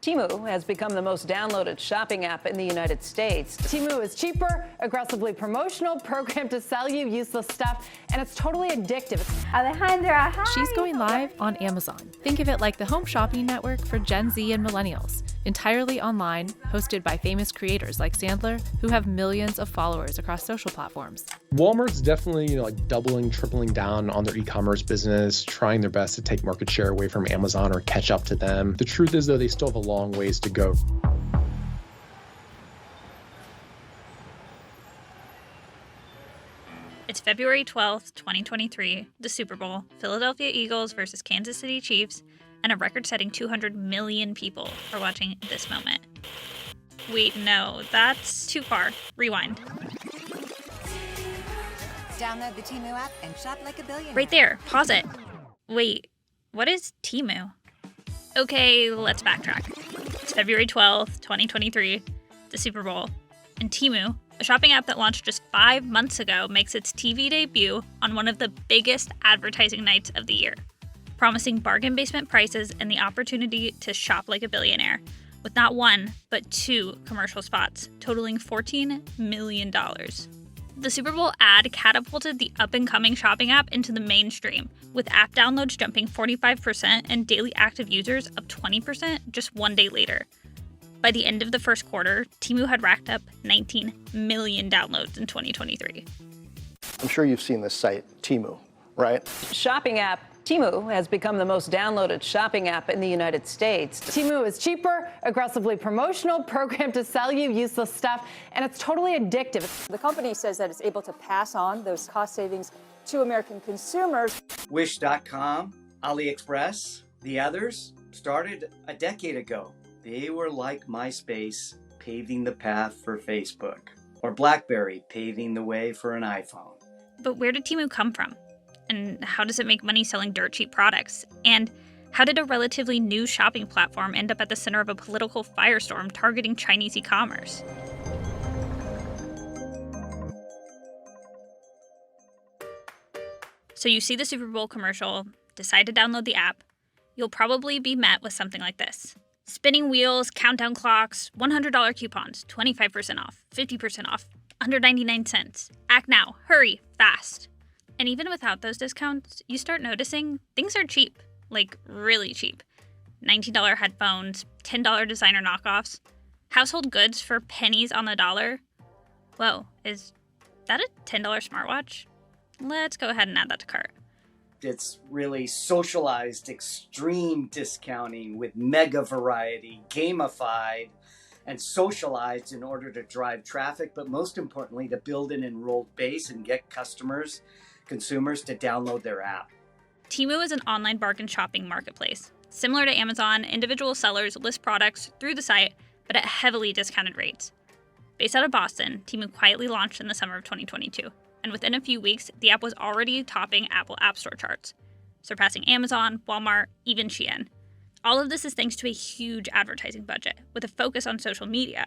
Temu has become the most downloaded shopping app in the United States. Temu is cheaper, aggressively promotional, programmed to sell you useless stuff, and it's totally addictive. Alejandra, hi. She's going live on Amazon. Think of it like the home shopping network for Gen Z and millennials. Entirely online, hosted by famous creators like Sandler, who have millions of followers across social platforms. Walmart's definitely, doubling, tripling down on their e-commerce business, trying their best to take market share away from Amazon or catch up to them. The truth is, though, they still have a long ways to go. It's February 12th, 2023, the Super Bowl, Philadelphia Eagles versus Kansas City Chiefs, and a record-setting 200 million people are watching this moment. Wait, no, that's too far. Rewind. Download the Temu app and shop like a billionaire. Right there, pause it. Wait, what is Temu? Okay, let's backtrack. It's February 12th, 2023, the Super Bowl, and Temu, a shopping app that launched just 5 months ago, makes its TV debut on one of the biggest advertising nights of the year, promising bargain basement prices and the opportunity to shop like a billionaire, with not one, but 2 commercial spots, totaling $14 million. The Super Bowl ad catapulted the up-and-coming shopping app into the mainstream, with app downloads jumping 45% and daily active users up 20% just 1 day later. By the end of the first quarter, Temu had racked up 19 million downloads in 2023. I'm sure you've seen this site, Temu, right? Shopping app Temu has become the most downloaded shopping app in the United States. Temu is cheaper, aggressively promotional, programmed to sell you useless stuff, and it's totally addictive. The company says that it's able to pass on those cost savings to American consumers. Wish.com, AliExpress, the others started a decade ago. They were like MySpace, paving the path for Facebook, or BlackBerry, paving the way for an iPhone. But where did Temu come from? And how does it make money selling dirt cheap products? And how did a relatively new shopping platform end up at the center of a political firestorm targeting Chinese e-commerce? So you see the Super Bowl commercial, decide to download the app. You'll probably be met with something like this. Spinning wheels, countdown clocks, $100 coupons, 25% off, 50% off, under 99 cents. Act now, hurry, fast. And even without those discounts, you start noticing things are cheap, like really cheap. $19 headphones, $10 designer knockoffs, household goods for pennies on the dollar. Whoa, is that a $10 smartwatch? Let's go ahead and add that to cart. It's really socialized extreme discounting with mega variety, gamified, and socialized in order to drive traffic, but most importantly, to build an enrolled base and get consumers to download their app. Temu is an online bargain shopping marketplace. Similar to Amazon, individual sellers list products through the site, but at heavily discounted rates. Based out of Boston, Temu quietly launched in the summer of 2022. And within a few weeks, the app was already topping Apple App Store charts, surpassing Amazon, Walmart, even Shein. All of this is thanks to a huge advertising budget, with a focus on social media.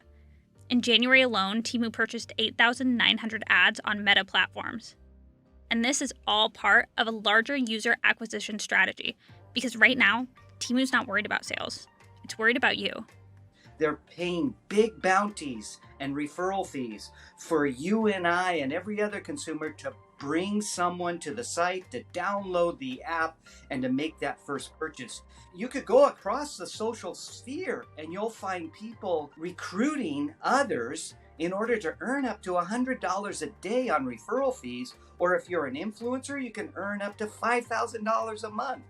In January alone, Temu purchased 8,900 ads on Meta platforms. And this is all part of a larger user acquisition strategy, because right now, Temu's not worried about sales. It's worried about you. They're paying big bounties and referral fees for you and I and every other consumer to bring someone to the site, to download the app, and to make that first purchase. You could go across the social sphere and you'll find people recruiting others in order to earn up to $100 a day on referral fees, or if you're an influencer, you can earn up to $5,000 a month.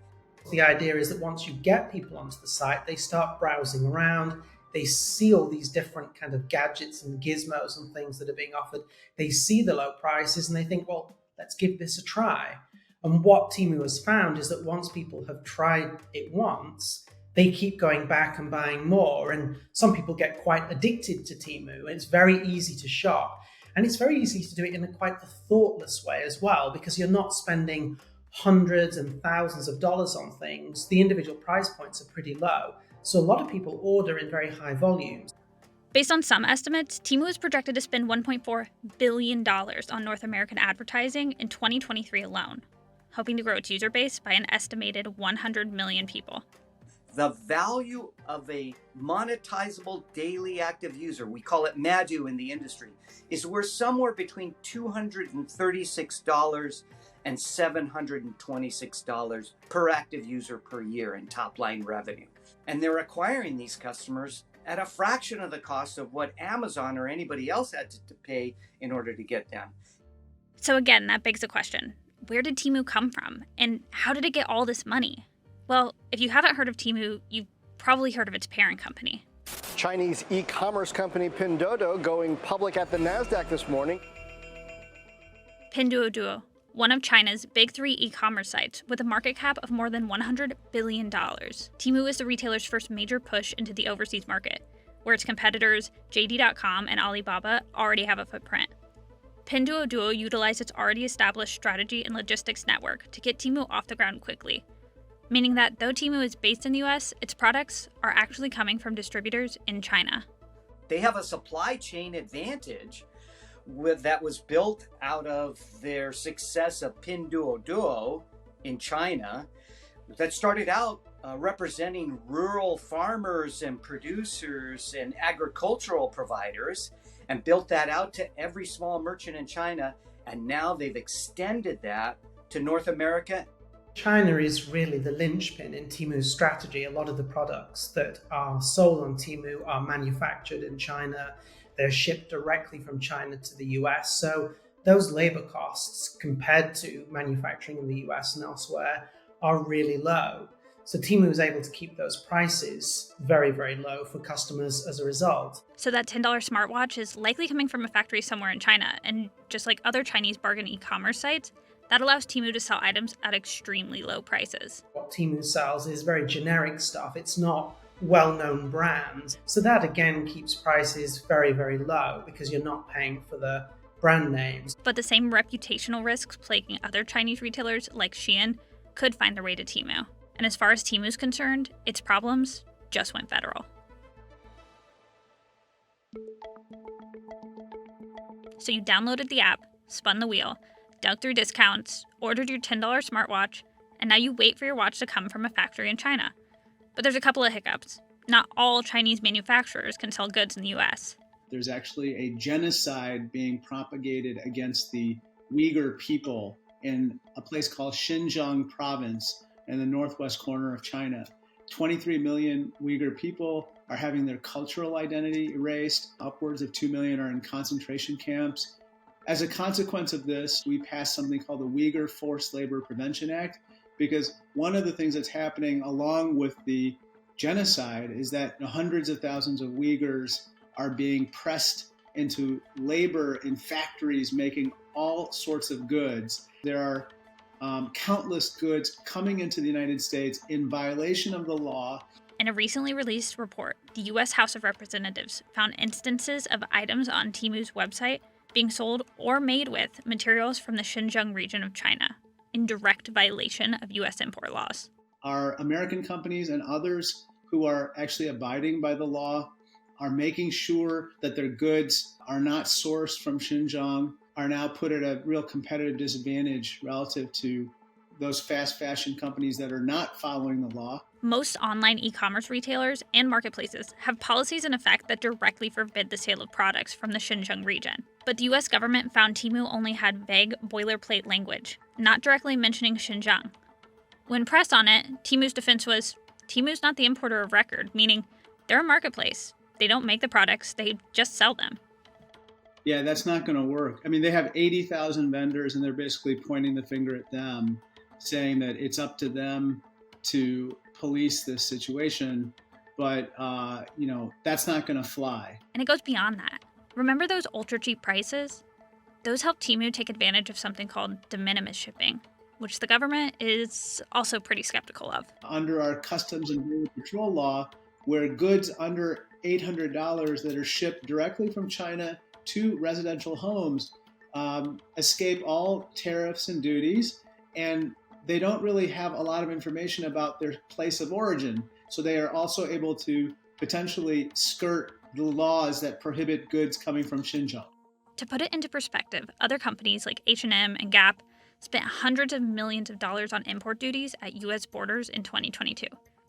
The idea is that once you get people onto the site, they start browsing around. They see all these different kind of gadgets and gizmos and things that are being offered. They see the low prices and they think, well, let's give this a try. And what Temu has found is that once people have tried it once, they keep going back and buying more. And some people get quite addicted to Temu. It's very easy to shop. And it's very easy to do it in quite a thoughtless way as well, because you're not spending hundreds and thousands of dollars on things. The individual price points are pretty low. So a lot of people order in very high volumes. Based on some estimates, Temu is projected to spend $1.4 billion on North American advertising in 2023 alone, hoping to grow its user base by an estimated 100 million people. The value of a monetizable daily active user, we call it MADU in the industry, is worth somewhere between $236 and $726 per active user per year in top line revenue. And they're acquiring these customers at a fraction of the cost of what Amazon or anybody else had to pay in order to get them. So again, that begs the question, where did Temu come from? And how did it get all this money? Well, if you haven't heard of Temu, you've probably heard of its parent company. Chinese e-commerce company Pinduoduo going public at the NASDAQ this morning. Pinduoduo, one of China's big three e-commerce sites with a market cap of more than $100 billion. Temu is the retailer's first major push into the overseas market, where its competitors JD.com and Alibaba already have a footprint. Pinduoduo utilized its already established strategy and logistics network to get Temu off the ground quickly, meaning that though Temu is based in the US, its products are actually coming from distributors in China. They have a supply chain advantage that was built out of their success of Pinduoduo in China that started out representing rural farmers and producers and agricultural providers and built that out to every small merchant in China. And now they've extended that to North America. China is really the linchpin in Temu's strategy. A lot of the products that are sold on Temu are manufactured in China. They're shipped directly from China to the US. So those labor costs compared to manufacturing in the US and elsewhere are really low. So Temu is able to keep those prices very, very low for customers as a result. So that $10 smartwatch is likely coming from a factory somewhere in China. And just like other Chinese bargain e-commerce sites, that allows Temu to sell items at extremely low prices. What Temu sells is very generic stuff. It's not well-known brands. So that again keeps prices very, very low because you're not paying for the brand names. But the same reputational risks plaguing other Chinese retailers like Shein could find their way to Temu. And as far as Temu's concerned, its problems just went federal. So you downloaded the app, spun the wheel, dug through discounts, ordered your $10 smartwatch, and now you wait for your watch to come from a factory in China. But there's a couple of hiccups. Not all Chinese manufacturers can sell goods in the US. There's actually a genocide being propagated against the Uyghur people in a place called Xinjiang province in the northwest corner of China. 23 million Uyghur people are having their cultural identity erased. Upwards of 2 million are in concentration camps. As a consequence of this, we passed something called the Uyghur Forced Labor Prevention Act, because one of the things that's happening along with the genocide is that hundreds of thousands of Uyghurs are being pressed into labor in factories making all sorts of goods. There are countless goods coming into the United States in violation of the law. In a recently released report, the U.S. House of Representatives found instances of items on Temu's website being sold or made with materials from the Xinjiang region of China, in direct violation of U.S. import laws. Our American companies and others who are actually abiding by the law are making sure that their goods are not sourced from Xinjiang, are now put at a real competitive disadvantage relative to those fast fashion companies that are not following the law. Most online e-commerce retailers and marketplaces have policies in effect that directly forbid the sale of products from the Xinjiang region. But the U.S. government found Temu only had vague boilerplate language, not directly mentioning Xinjiang. When pressed on it, Temu's defense was, Temu's not the importer of record, meaning they're a marketplace. They don't make the products, they just sell them. Yeah, that's not going to work. I mean, they have 80,000 vendors and they're basically pointing the finger at them, saying that it's up to them to police this situation, but that's not going to fly. And it goes beyond that. Remember those ultra cheap prices? Those help Temu take advantage of something called de minimis shipping, which the government is also pretty skeptical of. Under our Customs and Border Patrol law, where goods under $800 that are shipped directly from China to residential homes escape all tariffs and duties, and they don't really have a lot of information about their place of origin. So they are also able to potentially skirt the laws that prohibit goods coming from Xinjiang. To put it into perspective, other companies like H&M and Gap spent hundreds of millions of dollars on import duties at U.S. borders in 2022.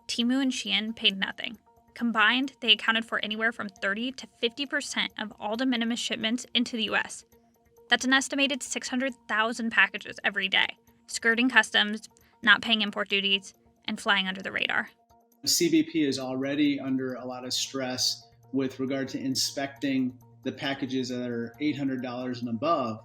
Temu and Shein paid nothing. Combined, they accounted for anywhere from 30 to 50% of all de minimis shipments into the US. That's an estimated 600,000 packages every day, skirting customs, not paying import duties, and flying under the radar. CBP is already under a lot of stress with regard to inspecting the packages that are $800 and above.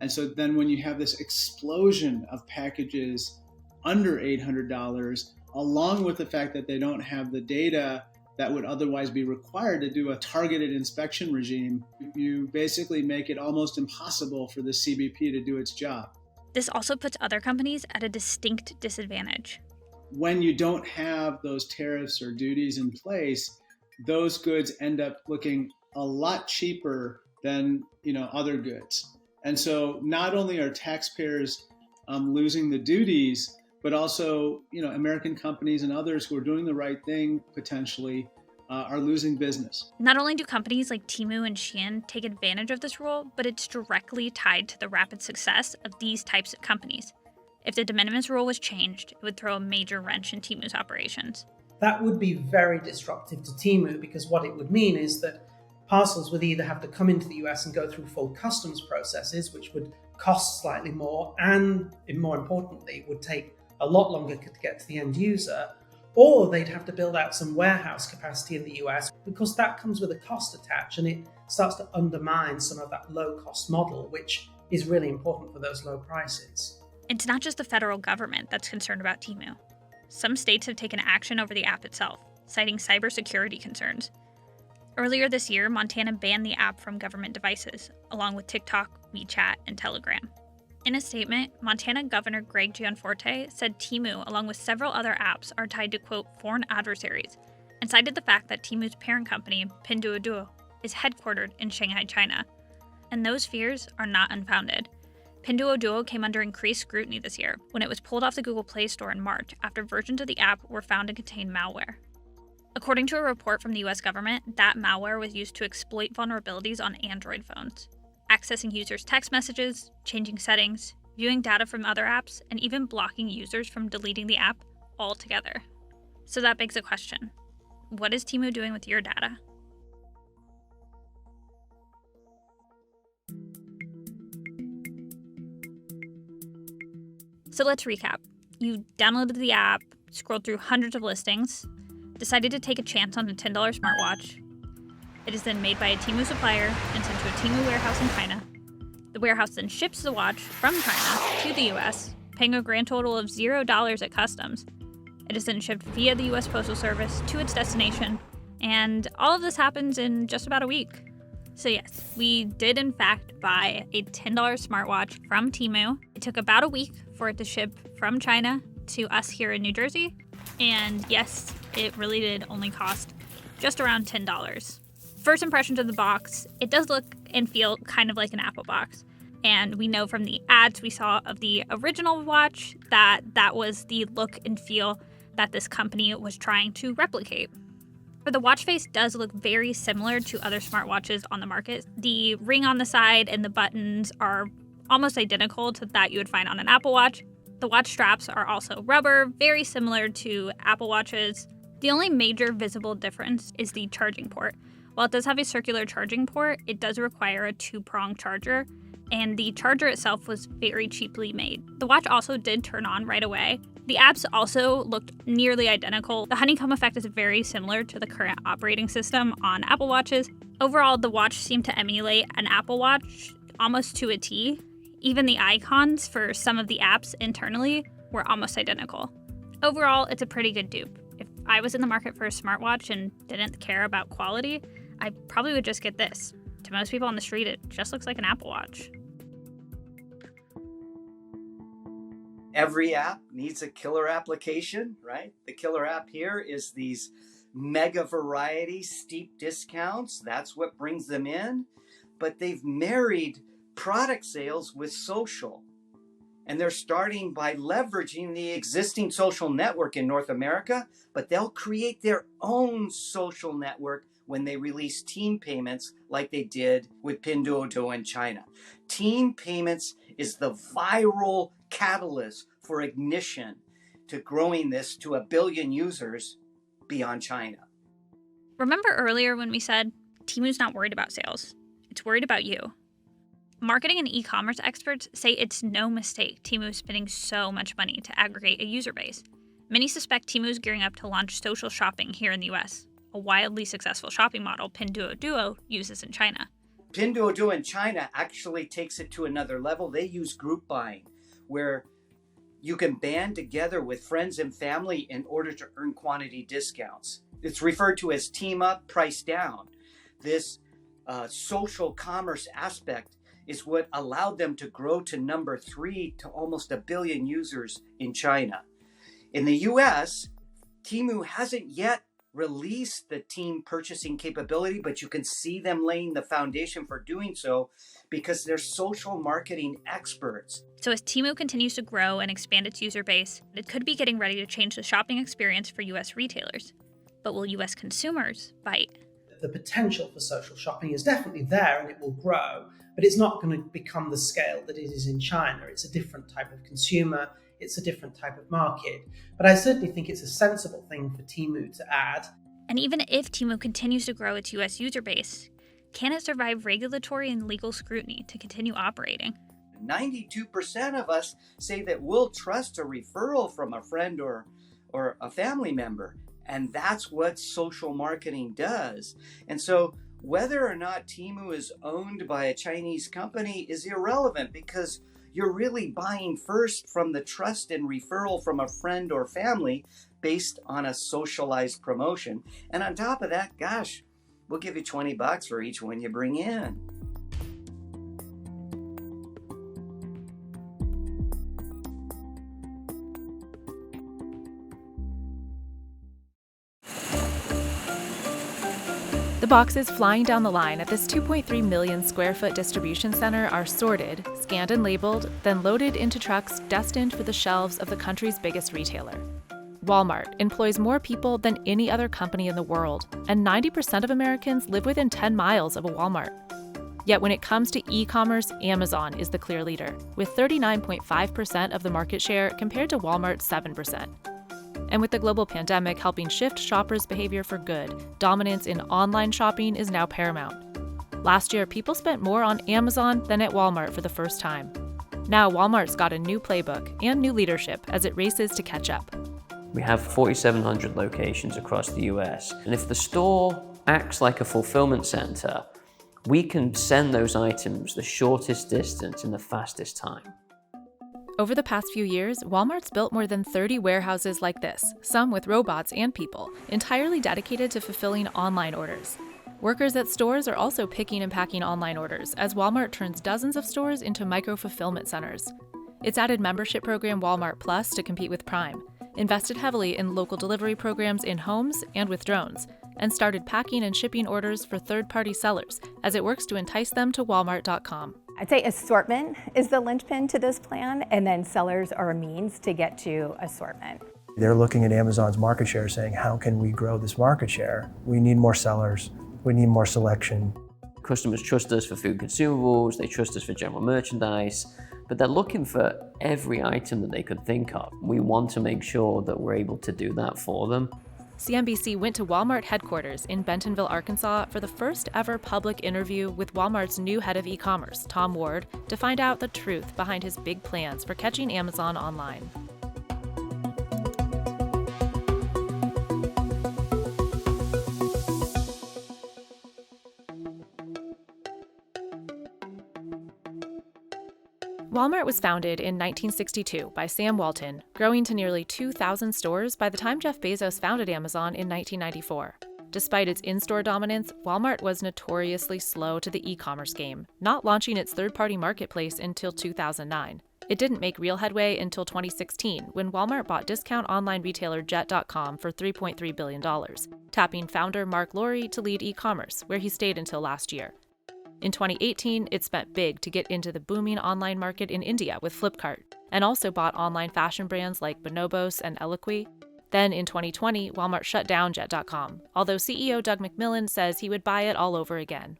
And so then when you have this explosion of packages under $800, along with the fact that they don't have the data that would otherwise be required to do a targeted inspection regime, you basically make it almost impossible for the CBP to do its job. This also puts other companies at a distinct disadvantage. When you don't have those tariffs or duties in place, those goods end up looking a lot cheaper than other goods. And so not only are taxpayers losing the duties, but also American companies and others who are doing the right thing potentially are losing business. Not only do companies like Temu and Shein take advantage of this rule, but it's directly tied to the rapid success of these types of companies. If the de minimis rule was changed, it would throw a major wrench in Temu's operations. That would be very disruptive to Temu, because what it would mean is that parcels would either have to come into the US and go through full customs processes, which would cost slightly more, and more importantly, would take a lot longer to get to the end user, or they'd have to build out some warehouse capacity in the US, because that comes with a cost attached, and it starts to undermine some of that low-cost model, which is really important for those low prices. It's not just the federal government that's concerned about Temu. Some states have taken action over the app itself, citing cybersecurity concerns. Earlier this year, Montana banned the app from government devices, along with TikTok, WeChat, and Telegram. In a statement, Montana Governor Greg Gianforte said Temu, along with several other apps, are tied to, quote, foreign adversaries, and cited the fact that Temu's parent company, Pinduoduo, is headquartered in Shanghai, China. And those fears are not unfounded. Pinduoduo came under increased scrutiny this year when it was pulled off the Google Play Store in March after versions of the app were found to contain malware. According to a report from the US government, that malware was used to exploit vulnerabilities on Android phones, accessing users' text messages, changing settings, viewing data from other apps, and even blocking users from deleting the app altogether. So that begs a question. What is Temu doing with your data? So let's recap. You downloaded the app, scrolled through hundreds of listings, decided to take a chance on a $10 smartwatch. It is then made by a Temu supplier and sent to a Temu warehouse in China. The warehouse then ships the watch from China to the US, paying a grand total of $0 at customs. It is then shipped via the US Postal Service to its destination, and all of this happens in just about a week. So yes, we did in fact buy a $10 smartwatch from Temu. It took about a week for it to ship from China to us here in New Jersey. And yes, it really did only cost just around $10. First impressions of the box, it does look and feel kind of like an Apple box. And we know from the ads we saw of the original watch that that was the look and feel that this company was trying to replicate. But the watch face does look very similar to other smartwatches on the market. The ring on the side and the buttons are almost identical to that you would find on an Apple Watch. The watch straps are also rubber, very similar to Apple Watches. The only major visible difference is the charging port. While it does have a circular charging port, it does require a 2-prong charger, and the charger itself was very cheaply made. The watch also did turn on right away. The apps also looked nearly identical. The honeycomb effect is very similar to the current operating system on Apple Watches. Overall, the watch seemed to emulate an Apple Watch almost to a T. Even the icons for some of the apps internally were almost identical. Overall, it's a pretty good dupe. If I was in the market for a smartwatch and didn't care about quality, I probably would just get this. To most people on the street, it just looks like an Apple Watch. Every app needs a killer application, right? The killer app here is these mega variety, steep discounts. That's what brings them in. But they've married product sales with social. And they're starting by leveraging the existing social network in North America, but they'll create their own social network when they release team payments like they did with Pinduoduo in China. Team payments is the viral catalyst for ignition to growing this to 1 billion users beyond China. Remember earlier when we said Temu's not worried about sales, it's worried about you? Marketing and e-commerce experts say it's no mistake Temu is spending so much money to aggregate a user base. Many suspect Temu is gearing up to launch social shopping here in the US, a wildly successful shopping model Pinduoduo uses in China. Pinduoduo in China actually takes it to another level. They use group buying, where you can band together with friends and family in order to earn quantity discounts. It's referred to as team up, price down. This social commerce aspect is what allowed them to grow to number 3 to almost 1 billion users in China. In the US, Temu hasn't yet released the team purchasing capability, but you can see them laying the foundation for doing so because they're social marketing experts. So as Temu continues to grow and expand its user base, it could be getting ready to change the shopping experience for US retailers. But will US consumers bite? The potential for social shopping is definitely there and it will grow, but it's not going to become the scale that it is in China. It's a different type of consumer. It's a different type of market. But I certainly think it's a sensible thing for Temu to add. And even if Temu continues to grow its US user base, can it survive regulatory and legal scrutiny to continue operating? 92% of us say that we'll trust a referral from a friend or a family member. And that's what social marketing does. And so whether or not Temu is owned by a Chinese company is irrelevant because you're really buying first from the trust and referral from a friend or family based on a socialized promotion. And on top of that, gosh, we'll give you $20 for each one you bring in. The boxes flying down the line at this 2.3 million square foot distribution center are sorted, scanned and labeled, then loaded into trucks destined for the shelves of the country's biggest retailer. Walmart employs more people than any other company in the world, and 90% of Americans live within 10 miles of a Walmart. Yet when it comes to e-commerce, Amazon is the clear leader, with 39.5% of the market share compared to Walmart's 7%. And with the global pandemic helping shift shoppers' behavior for good, dominance in online shopping is now paramount. Last year, people spent more on Amazon than at Walmart for the first time. Now, Walmart's got a new playbook and new leadership as it races to catch up. We have 4,700 locations across the US, and if the store acts like a fulfillment center, we can send those items the shortest distance in the fastest time. Over the past few years, Walmart's built more than 30 warehouses like this, some with robots and people, entirely dedicated to fulfilling online orders. Workers at stores are also picking and packing online orders as Walmart turns dozens of stores into micro-fulfillment centers. It's added membership program Walmart Plus to compete with Prime, invested heavily in local delivery programs in homes and with drones, and started packing and shipping orders for third-party sellers as it works to entice them to Walmart.com. I'd say assortment is the linchpin to this plan, and then sellers are a means to get to assortment. They're looking at Amazon's market share saying, how can we grow this market share? We need more sellers. We need more selection. Customers trust us for food consumables, they trust us for general merchandise, but they're looking for every item that they could think of. We want to make sure that we're able to do that for them. CNBC went to Walmart headquarters in Bentonville, Arkansas for the first ever public interview with Walmart's new head of e-commerce, Tom Ward, to find out the truth behind his big plans for catching Amazon online. Walmart was founded in 1962 by Sam Walton, growing to nearly 2,000 stores by the time Jeff Bezos founded Amazon in 1994. Despite its in-store dominance, Walmart was notoriously slow to the e-commerce game, not launching its third-party marketplace until 2009. It didn't make real headway until 2016, when Walmart bought discount online retailer Jet.com for $3.3 billion, tapping founder Mark Lowry to lead e-commerce, where he stayed until last year. In 2018, it spent big to get into the booming online market in India with Flipkart, and also bought online fashion brands like Bonobos and Eloquii. Then in 2020, Walmart shut down Jet.com, although CEO Doug McMillon says he would buy it all over again.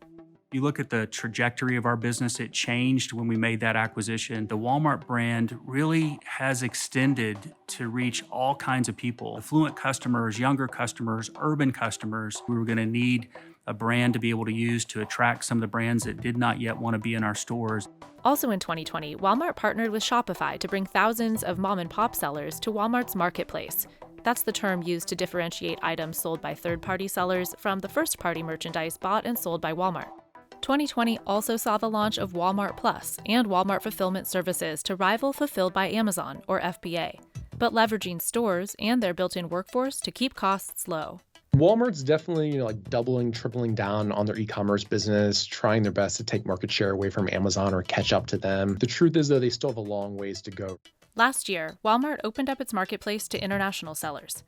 You look at the trajectory of our business, it changed when we made that acquisition. The Walmart brand really has extended to reach all kinds of people, affluent customers, younger customers, urban customers. We were going to need a brand to be able to use to attract some of the brands that did not yet want to be in our stores. Also in 2020, Walmart partnered with Shopify to bring thousands of mom-and-pop sellers to Walmart's marketplace. That's the term used to differentiate items sold by third-party sellers from the first-party merchandise bought and sold by Walmart. 2020 also saw the launch of Walmart Plus and Walmart Fulfillment Services to rival Fulfilled by Amazon, or FBA, but leveraging stores and their built-in workforce to keep costs low. Walmart's definitely, doubling, tripling down on their e-commerce business, trying their best to take market share away from Amazon or catch up to them. The truth is, though, they still have a long ways to go. Last year, Walmart opened up its marketplace to international sellers.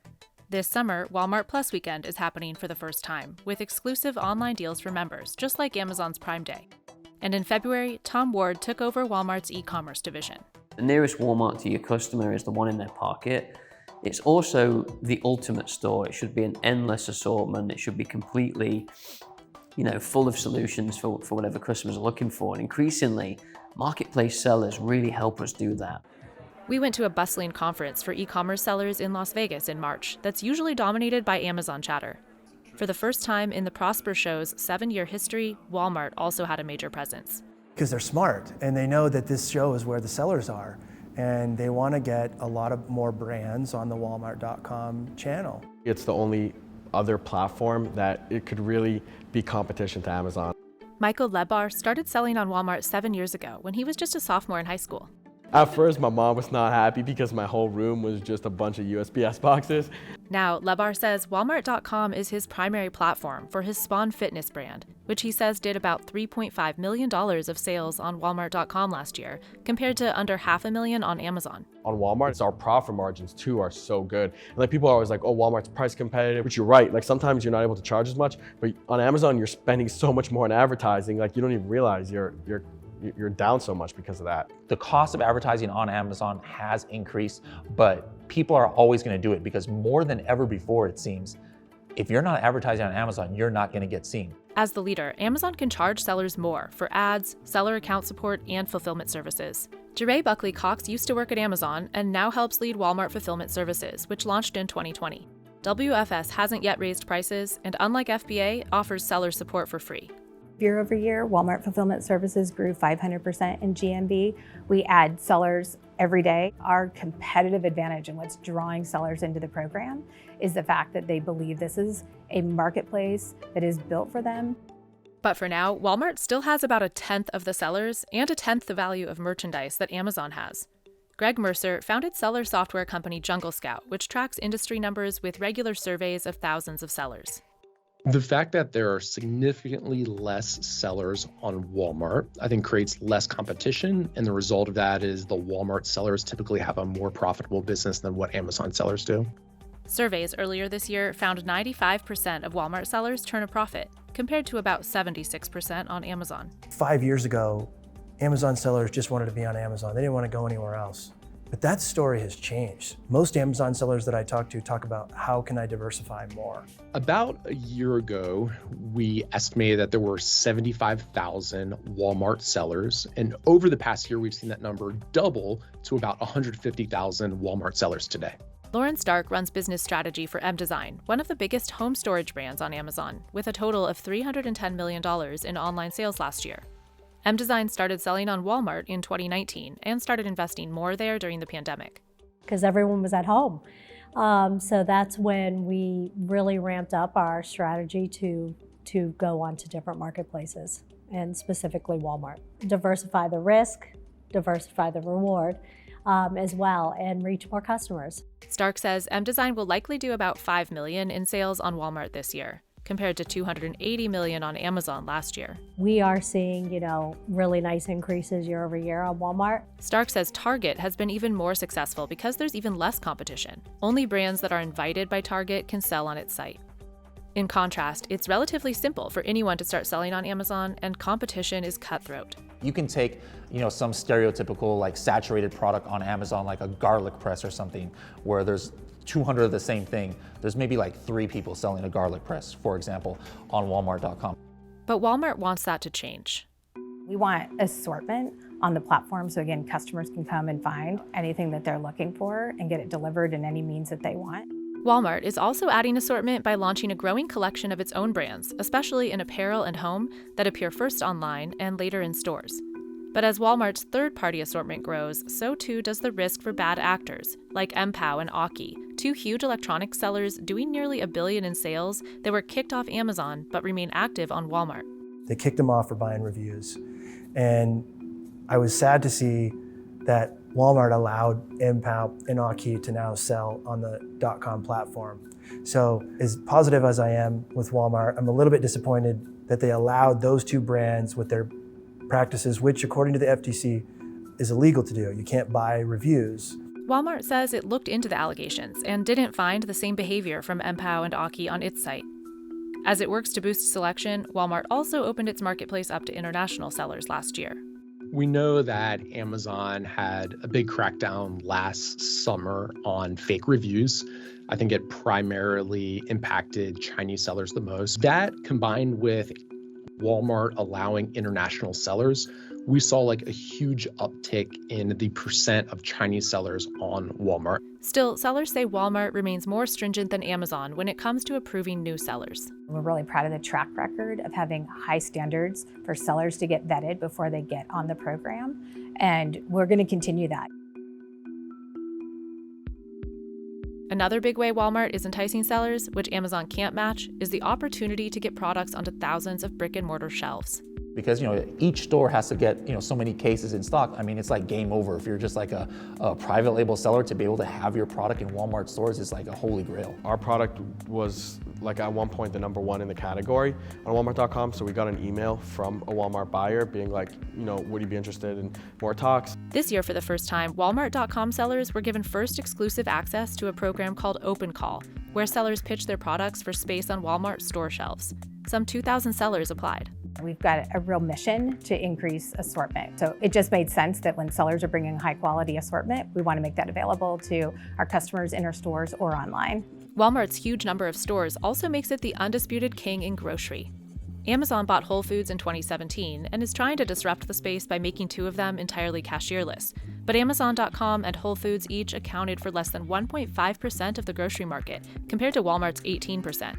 This summer, Walmart Plus Weekend is happening for the first time, with exclusive online deals for members, just like Amazon's Prime Day. And in February, Tom Ward took over Walmart's e-commerce division. The nearest Walmart to your customer is the one in their pocket. It's also the ultimate store. It should be an endless assortment. It should be completely, full of solutions for whatever customers are looking for. And increasingly, marketplace sellers really help us do that. We went to a bustling conference for e-commerce sellers in Las Vegas in March that's usually dominated by Amazon chatter. For the first time in the Prosper Show's 7-year history, Walmart also had a major presence. Because they're smart and they know that this show is where the sellers are, and they want to get a lot of more brands on the Walmart.com channel. It's the only other platform that it could really be competition to Amazon. Michael Lebar started selling on Walmart 7 years ago when he was just a sophomore in high school. At first, my mom was not happy because my whole room was just a bunch of USPS boxes. Now, Lebar says Walmart.com is his primary platform for his Spawn Fitness brand, which he says did about $3.5 million of sales on Walmart.com last year, compared to under $500,000 on Amazon. On Walmart, our profit margins too are so good. And people are always like, oh, Walmart's price competitive, which you're right. Sometimes you're not able to charge as much, but on Amazon, you're spending so much more on advertising. You don't even realize you're down so much because of that. The cost of advertising on Amazon has increased, but people are always going to do it because more than ever before, it seems, if you're not advertising on Amazon, you're not going to get seen. As the leader, Amazon can charge sellers more for ads, seller account support, and fulfillment services. Jeray Buckley Cox used to work at Amazon and now helps lead Walmart Fulfillment Services, which launched in 2020. WFS hasn't yet raised prices, and unlike FBA, offers seller support for free. Year over year, Walmart Fulfillment Services grew 500% in GMV. We add sellers every day. Our competitive advantage and what's drawing sellers into the program is the fact that they believe this is a marketplace that is built for them. But for now, Walmart still has about 1/10 of the sellers and 1/10 the value of merchandise that Amazon has. Greg Mercer founded seller software company Jungle Scout, which tracks industry numbers with regular surveys of thousands of sellers. The fact that there are significantly less sellers on Walmart, I think, creates less competition. And the result of that is the Walmart sellers typically have a more profitable business than what Amazon sellers do. Surveys earlier this year found 95% of Walmart sellers turn a profit, compared to about 76% on Amazon. 5 years ago, Amazon sellers just wanted to be on Amazon. They didn't want to go anywhere else. But that story has changed. Most Amazon sellers that I talk to talk about how can I diversify more. About a year ago, we estimated that there were 75,000 Walmart sellers. And over the past year, we've seen that number double to about 150,000 Walmart sellers today. Lauren Stark runs business strategy for M-Design, one of the biggest home storage brands on Amazon, with a total of $310 million in online sales last year. M-Design started selling on Walmart in 2019 and started investing more there during the pandemic. Because everyone was at home. So that's when we really ramped up our strategy to go on to different marketplaces, and specifically Walmart. Diversify the risk, diversify the reward as well, and reach more customers. Stark says M-Design will likely do about $5 million in sales on Walmart this year, compared to $280 million on Amazon last year. We are seeing, really nice increases year over year on Walmart. Stark says Target has been even more successful because there's even less competition. Only brands that are invited by Target can sell on its site. In contrast, it's relatively simple for anyone to start selling on Amazon, and competition is cutthroat. You can take, some stereotypical saturated product on Amazon, like a garlic press or something, where there's 200 of the same thing. There's maybe 3 people selling a garlic press, for example, on Walmart.com. But Walmart wants that to change. We want assortment on the platform, so again, customers can come and find anything that they're looking for and get it delivered in any means that they want. Walmart is also adding assortment by launching a growing collection of its own brands, especially in apparel and home, that appear first online and later in stores. But as Walmart's third-party assortment grows, so too does the risk for bad actors, like MPOW and Aukey, two huge electronics sellers doing nearly $1 billion in sales that were kicked off Amazon but remain active on Walmart. They kicked them off for buying reviews. And I was sad to see that Walmart allowed MPOW and Aukey to now sell on the .com platform. So as positive as I am with Walmart, I'm a little bit disappointed that they allowed those two brands with their practices, which according to the FTC is illegal to do. You can't buy reviews. Walmart says it looked into the allegations and didn't find the same behavior from MPOW and Aukey on its site. As it works to boost selection, Walmart also opened its marketplace up to international sellers last year. We know that Amazon had a big crackdown last summer on fake reviews. I think it primarily impacted Chinese sellers the most. That combined with Walmart allowing international sellers, we saw like a huge uptick in the percent of Chinese sellers on Walmart. Still, sellers say Walmart remains more stringent than Amazon when it comes to approving new sellers. We're really proud of the track record of having high standards for sellers to get vetted before they get on the program, and we're going to continue that. Another big way Walmart is enticing sellers, which Amazon can't match, is the opportunity to get products onto thousands of brick-and-mortar shelves. Because each store has to get so many cases in stock. I mean, it's like game over. If you're just like a private label seller, to be able to have your product in Walmart stores is like a holy grail. Our product was like at one point the #1 in the category on Walmart.com. So we got an email from a Walmart buyer being like, would you be interested in more talks? This year, for the first time, Walmart.com sellers were given first exclusive access to a program called Open Call, where sellers pitch their products for space on Walmart store shelves. Some 2,000 sellers applied. We've got a real mission to increase assortment. So it just made sense that when sellers are bringing high quality assortment, we want to make that available to our customers in our stores or online. Walmart's huge number of stores also makes it the undisputed king in grocery. Amazon bought Whole Foods in 2017 and is trying to disrupt the space by making 2 of them entirely cashierless. But Amazon.com and Whole Foods each accounted for less than 1.5% of the grocery market, compared to Walmart's 18%.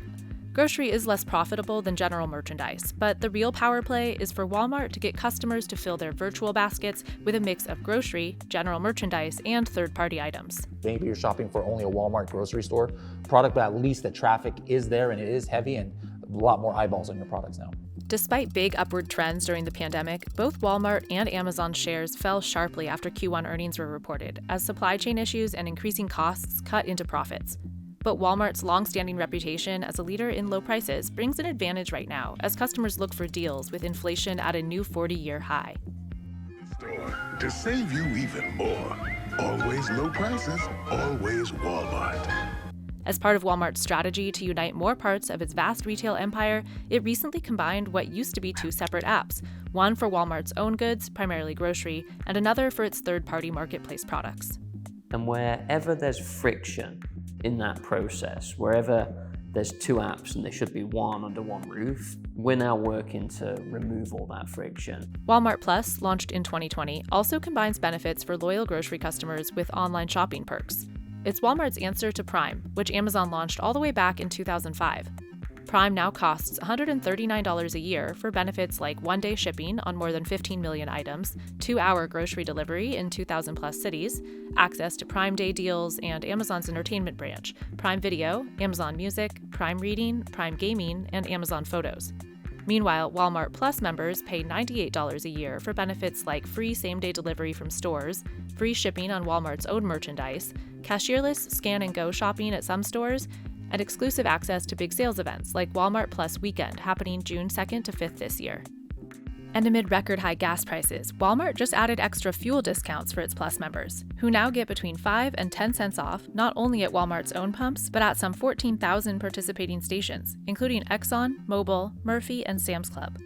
Grocery is less profitable than general merchandise, but the real power play is for Walmart to get customers to fill their virtual baskets with a mix of grocery, general merchandise, and third-party items. Maybe you're shopping for only a Walmart grocery store product, but at least the traffic is there and it is heavy and a lot more eyeballs on your products now. Despite big upward trends during the pandemic, both Walmart and Amazon shares fell sharply after Q1 earnings were reported, as supply chain issues and increasing costs cut into profits. But Walmart's long-standing reputation as a leader in low prices brings an advantage right now as customers look for deals with inflation at a new 40-year high. To save you even more. Always low prices, always Walmart. As part of Walmart's strategy to unite more parts of its vast retail empire, it recently combined what used to be 2 separate apps, one for Walmart's own goods, primarily grocery, and another for its third-party marketplace products. And wherever there's friction in that process, wherever there's 2 apps and there should be one under one roof, we're now working to remove all that friction. Walmart Plus, launched in 2020, also combines benefits for loyal grocery customers with online shopping perks. It's Walmart's answer to Prime, which Amazon launched all the way back in 2005. Prime now costs $139 a year for benefits like 1-day shipping on more than 15 million items, 2-hour grocery delivery in 2,000 plus cities, access to Prime Day deals and Amazon's entertainment branch, Prime Video, Amazon Music, Prime Reading, Prime Gaming, and Amazon Photos. Meanwhile, Walmart Plus members pay $98 a year for benefits like free same-day delivery from stores, free shipping on Walmart's own merchandise, cashierless scan-and-go shopping at some stores, and exclusive access to big sales events like Walmart Plus Weekend happening June 2nd to 5th this year. And amid record-high gas prices, Walmart just added extra fuel discounts for its Plus members, who now get between 5 and 10 cents off not only at Walmart's own pumps, but at some 14,000 participating stations, including Exxon, Mobil, Murphy, and Sam's Club.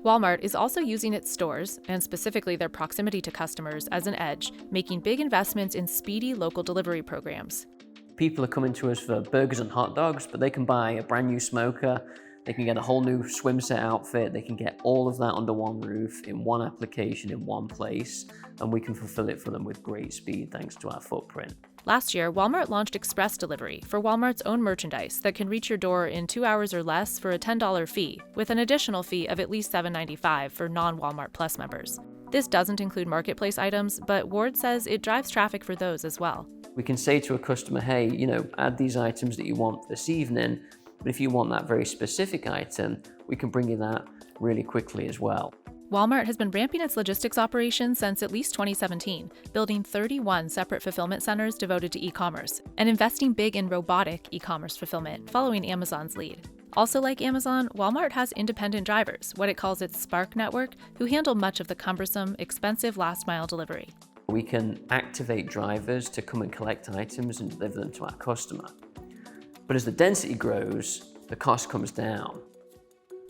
Walmart is also using its stores, and specifically their proximity to customers, as an edge, making big investments in speedy local delivery programs. People are coming to us for burgers and hot dogs, but they can buy a brand new smoker, They can get a whole new swim set outfit. They can get all of that under one roof, in one application, in one place, and we can fulfill it for them with great speed thanks to our footprint. Last year, Walmart launched express delivery for Walmart's own merchandise that can reach your door in 2 hours or less for a $10 fee, with an additional fee of at least $7.95 for non-Walmart Plus members. This doesn't include marketplace items, but Ward says it drives traffic for those as well. We can say to a customer, hey, add these items that you want this evening, but if you want that very specific item, we can bring you that really quickly as well. Walmart has been ramping its logistics operations since at least 2017, building 31 separate fulfillment centers devoted to e-commerce, and investing big in robotic e-commerce fulfillment, following Amazon's lead. Also like Amazon, Walmart has independent drivers, what it calls its Spark network, who handle much of the cumbersome, expensive last-mile delivery. We can activate drivers to come and collect items and deliver them to our customer. But as the density grows, the cost comes down.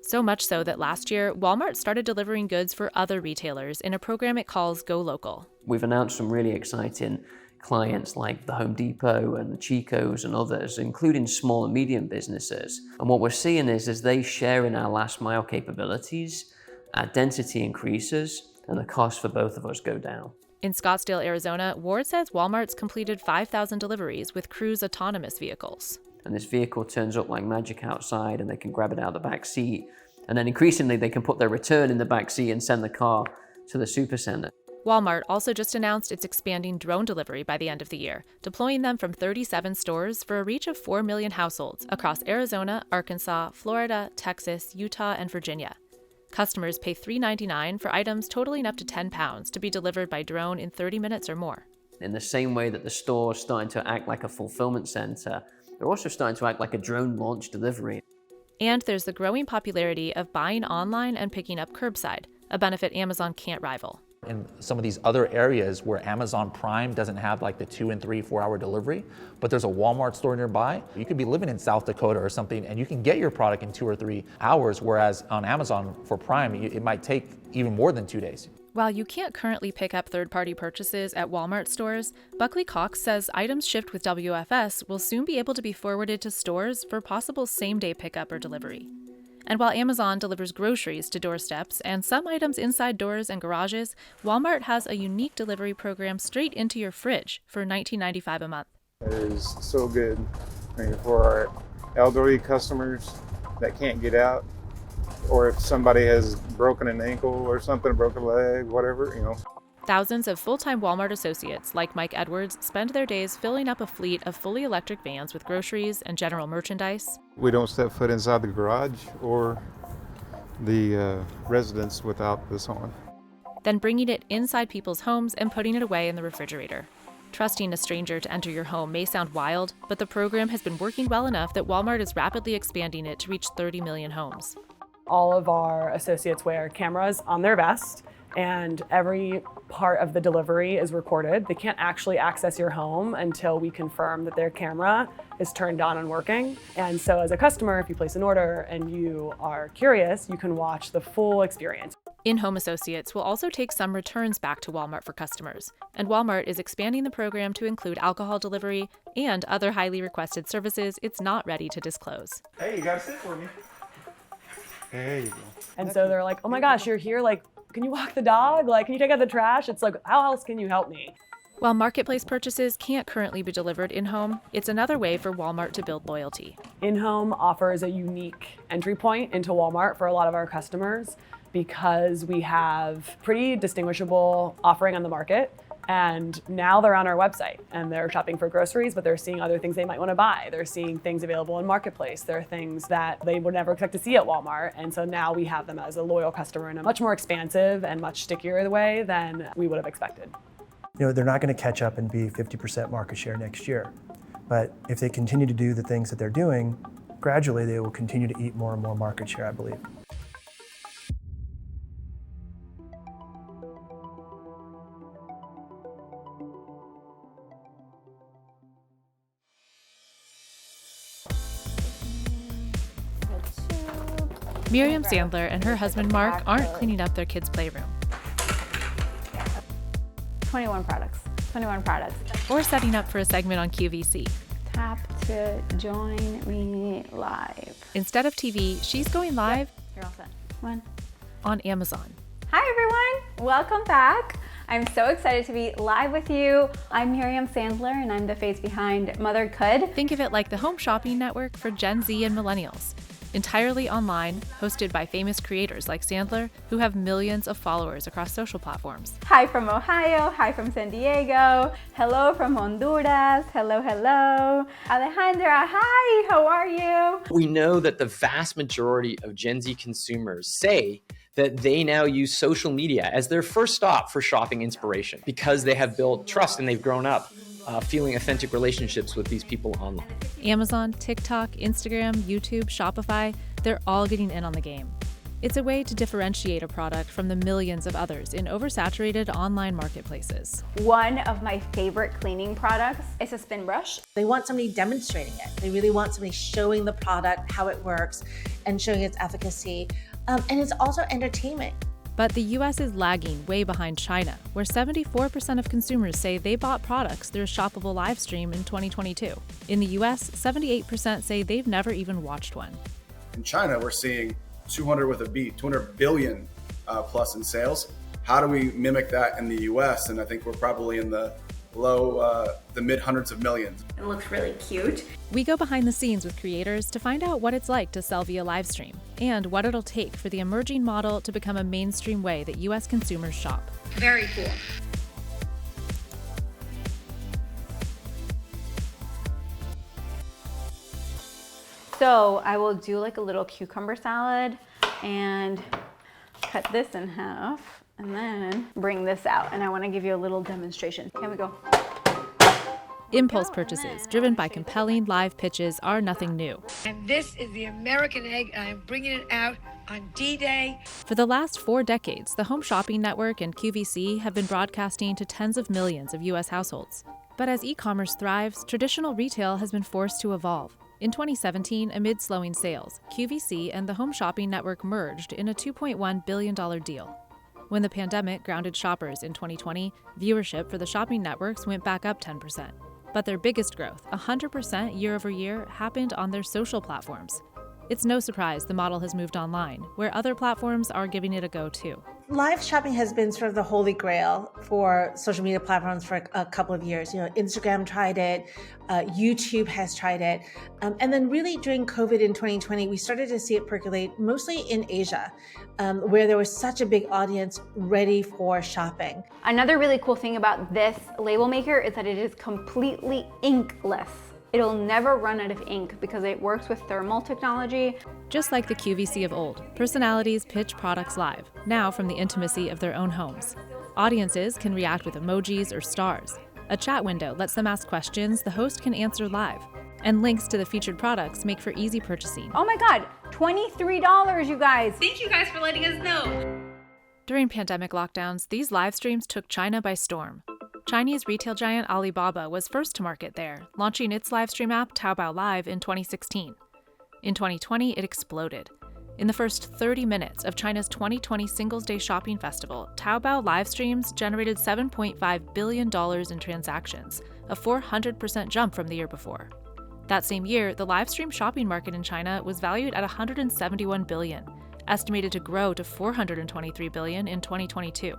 So much so that last year, Walmart started delivering goods for other retailers in a program it calls Go Local. We've announced some really exciting clients like the Home Depot and the Chico's and others, including small and medium businesses. And what we're seeing is as they share in our last mile capabilities, our density increases and the cost for both of us go down. In Scottsdale, Arizona, Ward says Walmart's completed 5,000 deliveries with Cruise autonomous vehicles. And this vehicle turns up like magic outside and they can grab it out of the back seat. And then increasingly they can put their return in the back seat and send the car to the supercenter. Walmart also just announced it's expanding drone delivery by the end of the year, deploying them from 37 stores for a reach of 4 million households across Arizona, Arkansas, Florida, Texas, Utah, and Virginia. Customers pay $3.99 for items totaling up to 10 pounds to be delivered by drone in 30 minutes or more. In the same way that the store is starting to act like a fulfillment center, they're also starting to act like a drone launch delivery. And there's the growing popularity of buying online and picking up curbside, a benefit Amazon can't rival. In some of these other areas where Amazon Prime doesn't have like the 2 and 3, 4 hour delivery, but there's a Walmart store nearby, you could be living in South Dakota or something and you can get your product in 2 or 3 hours, whereas on Amazon for Prime, it might take even more than 2 days. While you can't currently pick up third-party purchases at Walmart stores, Buckley Cox says items shipped with WFS will soon be able to be forwarded to stores for possible same-day pickup or delivery. And while Amazon delivers groceries to doorsteps and some items inside doors and garages, Walmart has a unique delivery program straight into your fridge for $19.95 a month. It is so good. For our elderly customers that can't get out, or if somebody has broken an ankle or something, broken a leg, whatever, Thousands of full-time Walmart associates, like Mike Edwards, spend their days filling up a fleet of fully electric vans with groceries and general merchandise. We don't step foot inside the garage or the residence without this on. Then bringing it inside people's homes and putting it away in the refrigerator. Trusting a stranger to enter your home may sound wild, but the program has been working well enough that Walmart is rapidly expanding it to reach 30 million homes. All of our associates wear cameras on their vest, and every part of the delivery is recorded. They can't actually access your home until we confirm that their camera is turned on and working. And so as a customer, if you place an order and you are curious, you can watch the full experience. In-home associates will also take some returns back to Walmart for customers, and Walmart is expanding the program to include alcohol delivery and other highly requested services it's not ready to disclose. Hey, you gotta sit for me. There you go. And so they're like, oh my gosh, you're here, like, can you walk the dog? Like, can you take out the trash? It's like, how else can you help me? While marketplace purchases can't currently be delivered in-home, it's another way for Walmart to build loyalty. In-home offers a unique entry point into Walmart for a lot of our customers because we have pretty distinguishable offering on the market. And now they're on our website and they're shopping for groceries, but they're seeing other things they might want to buy. They're seeing things available in Marketplace. There are things that they would never expect to see at Walmart. And so now we have them as a loyal customer in a much more expansive and much stickier way than we would have expected. They're not going to catch up and be 50% market share next year. But if they continue to do the things that they're doing, gradually they will continue to eat more and more market share, I believe. Miriam Sandler and her husband Mark aren't cleaning up their kids' playroom. 21 products. 21 products. Or setting up for a segment on QVC. Tap to join me live. Instead of TV, she's going live You're all set. One. on Amazon. Hi everyone, welcome back. I'm so excited to be live with you. I'm Miriam Sandler and I'm the face behind Mother Could. Think of it like the home shopping network for Gen Z and millennials. Entirely online, hosted by famous creators like Sandler, who have millions of followers across social platforms. Hi from Ohio, hi from San Diego, hello from Honduras, hello, hello. Alejandra, hi, how are you? We know that the vast majority of Gen Z consumers say that they now use social media as their first stop for shopping inspiration because they have built trust and they've grown up feeling authentic relationships with these people online. Amazon, TikTok, Instagram, YouTube, Shopify, they're all getting in on the game. It's a way to differentiate a product from the millions of others in oversaturated online marketplaces. One of my favorite cleaning products is a spin brush. They want somebody demonstrating it. They really want somebody showing the product, how it works, and showing its efficacy. And it's also entertainment. But the US is lagging way behind China, where 74% of consumers say they bought products through a shoppable live stream in 2022. In the US, 78% say they've never even watched one. In China, we're seeing 200 with a B, 200 billion plus in sales. How do we mimic that in the US? And I think we're probably in the the mid hundreds of millions. It looks really cute. We go behind the scenes with creators to find out what it's like to sell via live stream and what it'll take for the emerging model to become a mainstream way that US consumers shop. Very cool. So I will do like a little cucumber salad and cut this in half and then bring this out. And I want to give you a little demonstration. Here we go. Impulse purchases, driven by compelling live pitches, are nothing new. And this is the American egg, and I'm bringing it out on D-Day. For the last 4 decades, the Home Shopping Network and QVC have been broadcasting to tens of millions of US households. But as e-commerce thrives, traditional retail has been forced to evolve. In 2017, amid slowing sales, QVC and the Home Shopping Network merged in a $2.1 billion deal. When the pandemic grounded shoppers in 2020, viewership for the shopping networks went back up 10%. But their biggest growth, 100% year over year, happened on their social platforms. It's no surprise the model has moved online, where other platforms are giving it a go too. Live shopping has been sort of the holy grail for social media platforms for a couple of years. You know, Instagram tried it, YouTube has tried it. And then really during COVID in 2020, we started to see it percolate mostly in Asia, where there was such a big audience ready for shopping. Another really cool thing about this label maker is that it is completely inkless. It'll never run out of ink because it works with thermal technology. Just like the QVC of old, personalities pitch products live, now from the intimacy of their own homes. Audiences can react with emojis or stars. A chat window lets them ask questions the host can answer live. And links to the featured products make for easy purchasing. Oh my God, $23, you guys. Thank you guys for letting us know. During pandemic lockdowns, these live streams took China by storm. Chinese retail giant Alibaba was first to market there, launching its live stream app Taobao Live in 2016. In 2020, it exploded. In the first 30 minutes of China's 2020 Singles Day Shopping Festival, Taobao live streams generated $7.5 billion in transactions, a 400% jump from the year before. That same year, the live stream shopping market in China was valued at $171 billion, estimated to grow to $423 billion in 2022.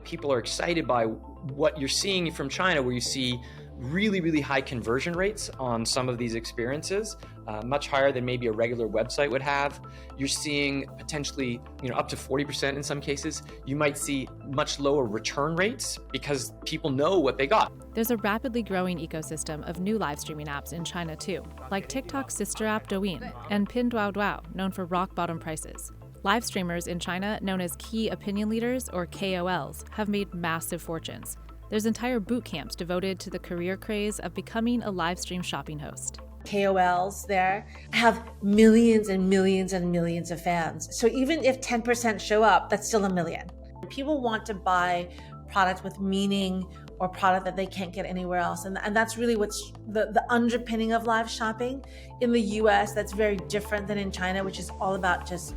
People are excited by what you're seeing from China, where you see really, really high conversion rates on some of these experiences, much higher than maybe a regular website would have. You're seeing potentially, up to 40% in some cases. You might see much lower return rates because people know what they got. There's a rapidly growing ecosystem of new live streaming apps in China too, like TikTok's sister app Douyin and Pinduoduo, known for rock bottom prices. Live streamers in China, known as key opinion leaders or KOLs, have made massive fortunes. There's entire boot camps devoted to the career craze of becoming a live stream shopping host. KOLs there have millions and millions and millions of fans. So even if 10% show up, that's still 1 million. People want to buy product with meaning or product that they can't get anywhere else. And that's really what's the underpinning of live shopping. In the US, that's very different than in China, which is all about just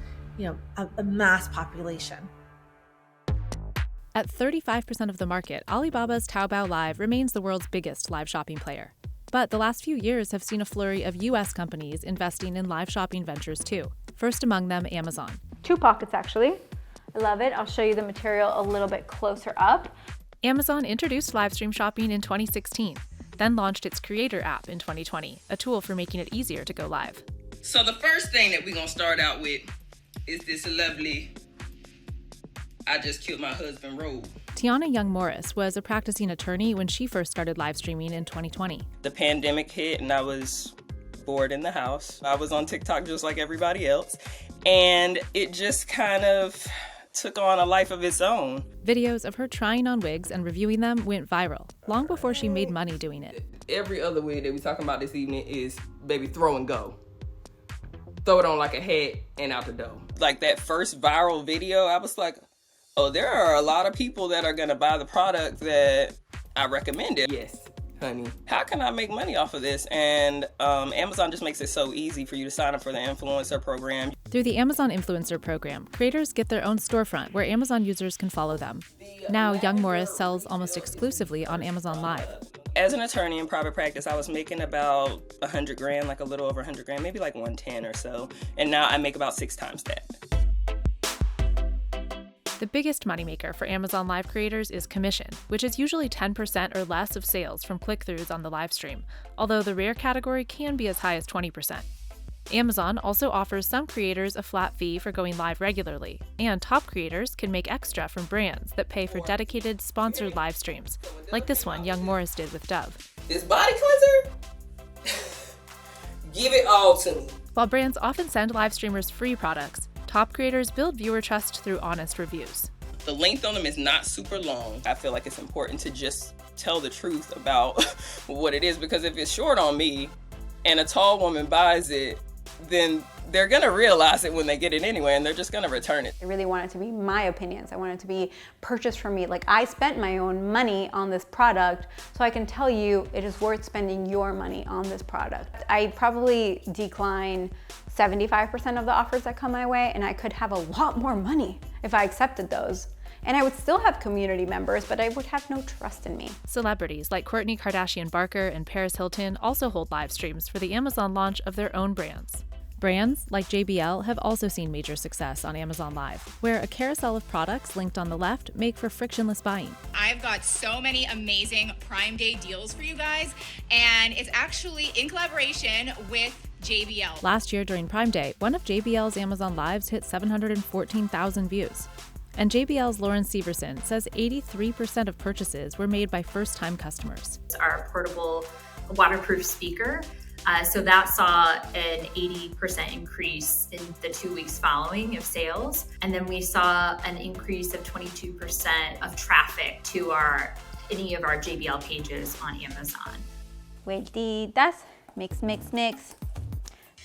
a mass population. At 35% of the market, Alibaba's Taobao Live remains the world's biggest live shopping player. But the last few years have seen a flurry of US companies investing in live shopping ventures too. First among them, Amazon. 2 pockets actually. I love it. I'll show you the material a little bit closer up. Amazon introduced live stream shopping in 2016, then launched its Creator app in 2020, a tool for making it easier to go live. So the first thing that we're gonna start out with is this lovely "I just killed my husband" robe. Tiana Young Morris was a practicing attorney when she first started live streaming in 2020. The pandemic hit and I was bored in the house. I was on TikTok just like everybody else, and it just kind of took on a life of its own. Videos of her trying on wigs and reviewing them went viral, long before she made money doing it. Every other wig that we're talking about this evening is baby throw and go. Throw it on like a hat and out the door. Like that first viral video, I was like, oh, there are a lot of people that are gonna buy the product that I recommended. Yes, honey, how can I make money off of this? And Amazon just makes it so easy for you to sign up for the influencer program. Through the Amazon Influencer program, creators get their own storefront where Amazon users can follow them. Now, Young Morris sells almost exclusively on Amazon Live. As an attorney in private practice, I was making about 100 grand, like a little over 100 grand, maybe like 110 or so. And now I make about 6 times that. The biggest moneymaker for Amazon Live creators is commission, which is usually 10% or less of sales from click-throughs on the live stream, although the rare category can be as high as 20%. Amazon also offers some creators a flat fee for going live regularly, and top creators can make extra from brands that pay for dedicated, sponsored live streams, like this one Young Morris did with Dove. This body cleanser? Give it all to me. While brands often send live streamers free products, top creators build viewer trust through honest reviews. The length on them is not super long. I feel like it's important to just tell the truth about what it is, because if it's short on me and a tall woman buys it, then they're gonna realize it when they get it anyway, and they're just gonna return it. I really want it to be my opinions. I want it to be purchased from me. Like, I spent my own money on this product, so I can tell you it is worth spending your money on this product. I probably decline 75% of the offers that come my way, and I could have a lot more money if I accepted those. And I would still have community members, but I would have no trust in me. Celebrities like Kourtney Kardashian-Barker and Paris Hilton also hold live streams for the Amazon launch of their own brands. Brands like JBL have also seen major success on Amazon Live, where a carousel of products linked on the left make for frictionless buying. I've got so many amazing Prime Day deals for you guys, and it's actually in collaboration with JBL. Last year during Prime Day, one of JBL's Amazon Lives hit 714,000 views. And JBL's Lauren Severson says 83% of purchases were made by first-time customers. Our portable waterproof speaker, so that saw an 80% increase in the 2 weeks following of sales. And then we saw an increase of 22% of traffic to any of our JBL pages on Amazon. Vueltitas, mix, mix, mix.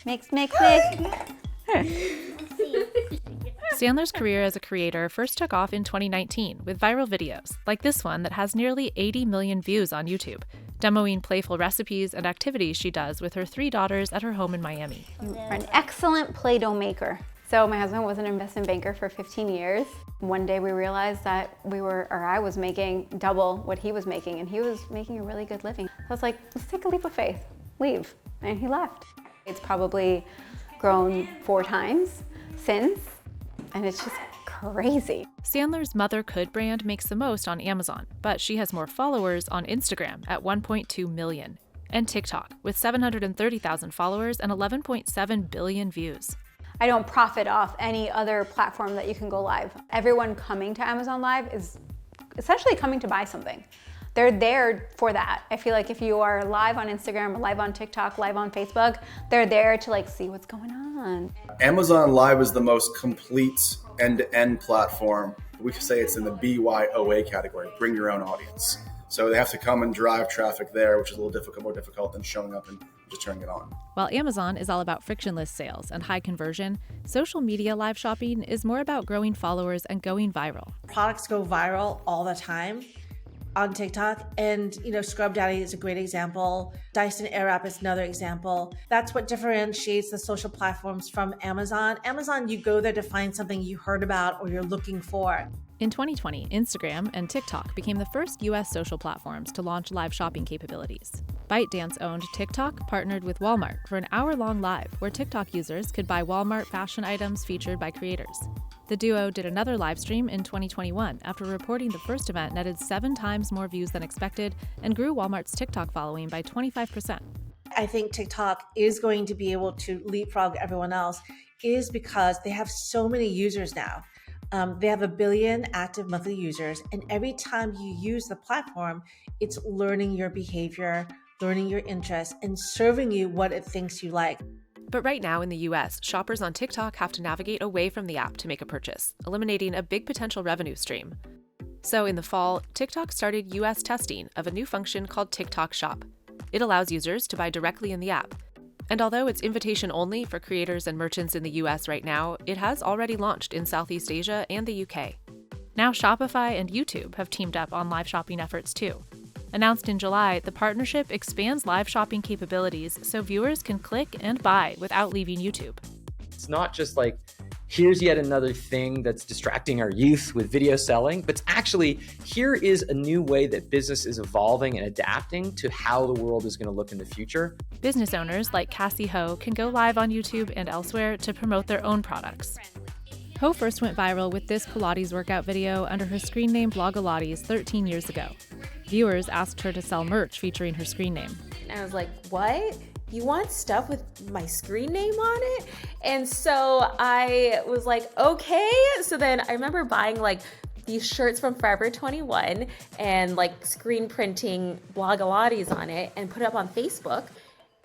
Mix, mix, mix. Sandler's career as a creator first took off in 2019 with viral videos, like this one that has nearly 80 million views on YouTube, demoing playful recipes and activities she does with her 3 daughters at her home in Miami. You are an excellent Play-Doh maker. So my husband was an investment banker for 15 years. One day we realized that I was making double what he was making, and he was making a really good living. So I was like, let's take a leap of faith, leave. And he left. It's probably grown 4 times since, and it's just crazy. Sandler's Mother Could brand makes the most on Amazon, but she has more followers on Instagram at 1.2 million, and TikTok with 730,000 followers and 11.7 billion views. I don't profit off any other platform that you can go live. Everyone coming to Amazon Live is essentially coming to buy something. They're there for that. I feel like if you are live on Instagram, live on TikTok, live on Facebook, they're there to see what's going on. Amazon Live is the most complete end-to-end platform. We could say it's in the BYOA category, bring your own audience. So they have to come and drive traffic there, which is a little more difficult than showing up and just turning it on. While Amazon is all about frictionless sales and high conversion, social media live shopping is more about growing followers and going viral. Products go viral all the time. on TikTok, and Scrub Daddy is a great example. Dyson Airwrap is another example. That's what differentiates the social platforms from Amazon. Amazon, you go there to find something you heard about or you're looking for. In 2020, Instagram and TikTok became the first US social platforms to launch live shopping capabilities. ByteDance-owned TikTok partnered with Walmart for an hour-long live where TikTok users could buy Walmart fashion items featured by creators. The duo did another live stream in 2021 after reporting the first event netted 7 times more views than expected and grew Walmart's TikTok following by 25%. I think TikTok is going to be able to leapfrog everyone else is because they have so many users now. They have 1 billion active monthly users, and every time you use the platform, it's learning your behavior, learning your interests, and serving you what it thinks you like. But right now in the US, shoppers on TikTok have to navigate away from the app to make a purchase, eliminating a big potential revenue stream. So in the fall, TikTok started US testing of a new function called TikTok Shop. It allows users to buy directly in the app. And although it's invitation only for creators and merchants in the US right now, it has already launched in Southeast Asia and the UK. Now Shopify and YouTube have teamed up on live shopping efforts too. Announced in July, the partnership expands live shopping capabilities so viewers can click and buy without leaving YouTube. It's not just like, here's yet another thing that's distracting our youth with video selling, but actually, here is a new way that business is evolving and adapting to how the world is going to look in the future. Business owners like Cassie Ho can go live on YouTube and elsewhere to promote their own products. Ho first went viral with this Pilates workout video under her screen name Blogilates 13 years ago. Viewers asked her to sell merch featuring her screen name. And I was like, what? You want stuff with my screen name on it? And so I was like, okay. So then I remember buying like these shirts from Forever 21 and like screen printing Blogilates on it and put it up on Facebook.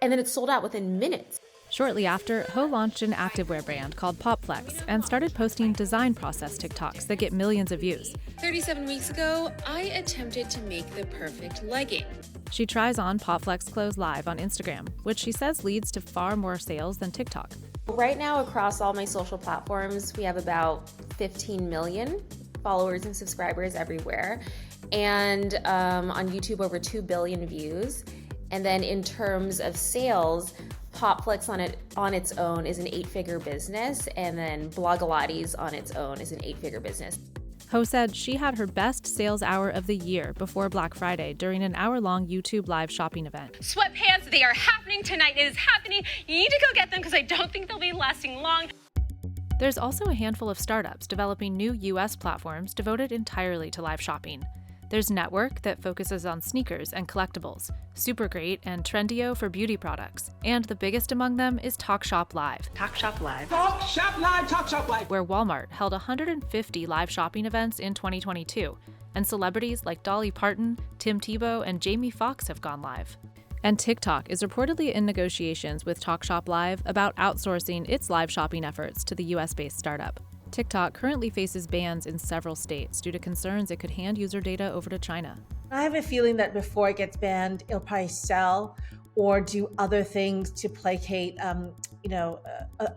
And then it sold out within minutes. Shortly after, Ho launched an activewear brand called PopFlex and started posting design process TikToks that get millions of views. 37 weeks ago, I attempted to make the perfect legging. She tries on PopFlex clothes live on Instagram, which she says leads to far more sales than TikTok. Right now, across all my social platforms, we have about 15 million followers and subscribers everywhere. And on YouTube, over 2 billion views. And then in terms of sales, PopFlex on its own is an 8-figure business, and then Blogilates on its own is an 8-figure business. Ho said she had her best sales hour of the year before Black Friday during an hour-long YouTube live shopping event. Sweatpants, they are happening tonight. It is happening. You need to go get them because I don't think they'll be lasting long. There's also a handful of startups developing new US platforms devoted entirely to live shopping. There's Network that focuses on sneakers and collectibles, Supergreat and Trendio for beauty products, and the biggest among them is TalkShop Live. TalkShop Live. TalkShop Live, TalkShop Live. Where Walmart held 150 live shopping events in 2022, and celebrities like Dolly Parton, Tim Tebow, and Jamie Foxx have gone live. And TikTok is reportedly in negotiations with TalkShop Live about outsourcing its live shopping efforts to the US-based startup. TikTok currently faces bans in several states due to concerns it could hand user data over to China. I have a feeling that before it gets banned, it'll probably sell or do other things to placate,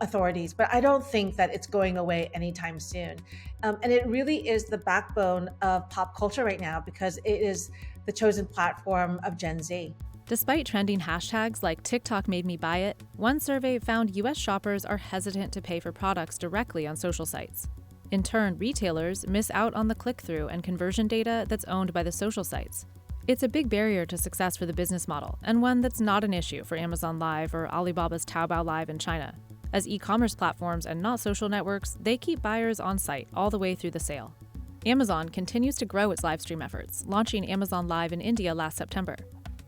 authorities. But I don't think that it's going away anytime soon. And it really is the backbone of pop culture right now because it is the chosen platform of Gen Z. Despite trending hashtags like TikTok made me buy it, one survey found US shoppers are hesitant to pay for products directly on social sites. In turn, retailers miss out on the click-through and conversion data that's owned by the social sites. It's a big barrier to success for the business model, and one that's not an issue for Amazon Live or Alibaba's Taobao Live in China. As e-commerce platforms and not social networks, they keep buyers on site all the way through the sale. Amazon continues to grow its livestream efforts, launching Amazon Live in India last September.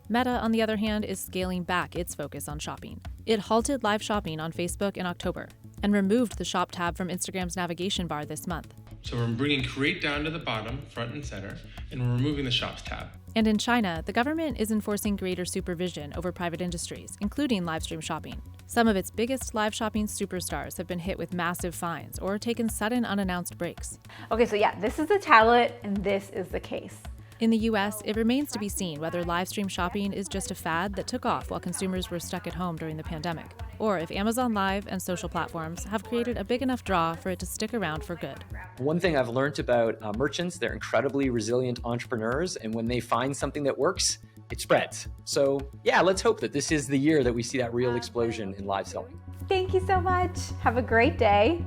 Meta, on the other hand, is scaling back its focus on shopping. It halted live shopping on Facebook in October and removed the Shop tab from Instagram's navigation bar this month. So we're bringing Create down to the bottom, front and center, and we're removing the Shops tab. And in China, the government is enforcing greater supervision over private industries, including livestream shopping. Some of its biggest live shopping superstars have been hit with massive fines or taken sudden unannounced breaks. Okay, so yeah, this is the tablet and this is the case. In the US, it remains to be seen whether live stream shopping is just a fad that took off while consumers were stuck at home during the pandemic, or if Amazon Live and social platforms have created a big enough draw for it to stick around for good. One thing I've learned about merchants, they're incredibly resilient entrepreneurs, and when they find something that works, it spreads. So yeah, let's hope that this is the year that we see that real explosion in live selling. Thank you so much. Have a great day.